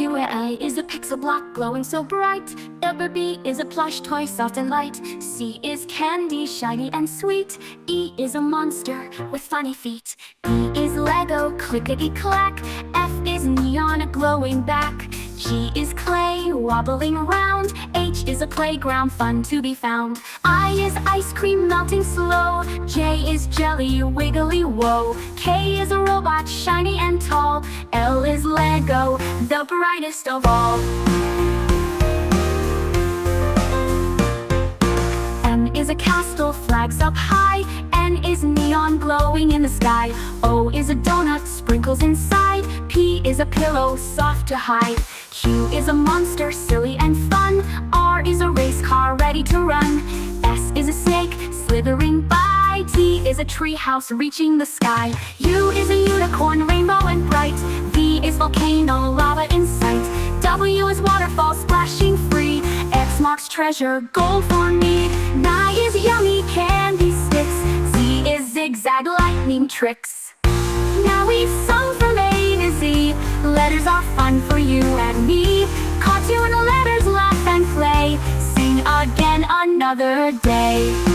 everywhere. A is a pixel block glowing so bright. B is a plush toy soft and light. C is candy shiny and sweet. E is a monster with funny feet. E is Lego clickety clack. F is neon glowing back. G is clay wobbling around. H is a playground fun to be found. I is ice cream melting slow. J is jelly wiggly whoa. K is a robot shiny and tall. L is Lego, the brightest of all. M is a castle flags up high. N is neon glowing in the sky. O is a donut sprinkles inside. P is a pillow soft to hide. Q is a monster silly and fun. R is a race car ready to run. S is a snake slithering by. T is a tree house reaching the sky. U is a unicorn rainbow and bright. V is volcano lava in sight. W is waterfall splashing free. X marks treasure gold for me. Y is yummy candy sticks. Z is zigzag lightning tricks. Now we've sung from A to Z. Letters are fun for you and me. Cartoon letters laugh and play. Sing again another day.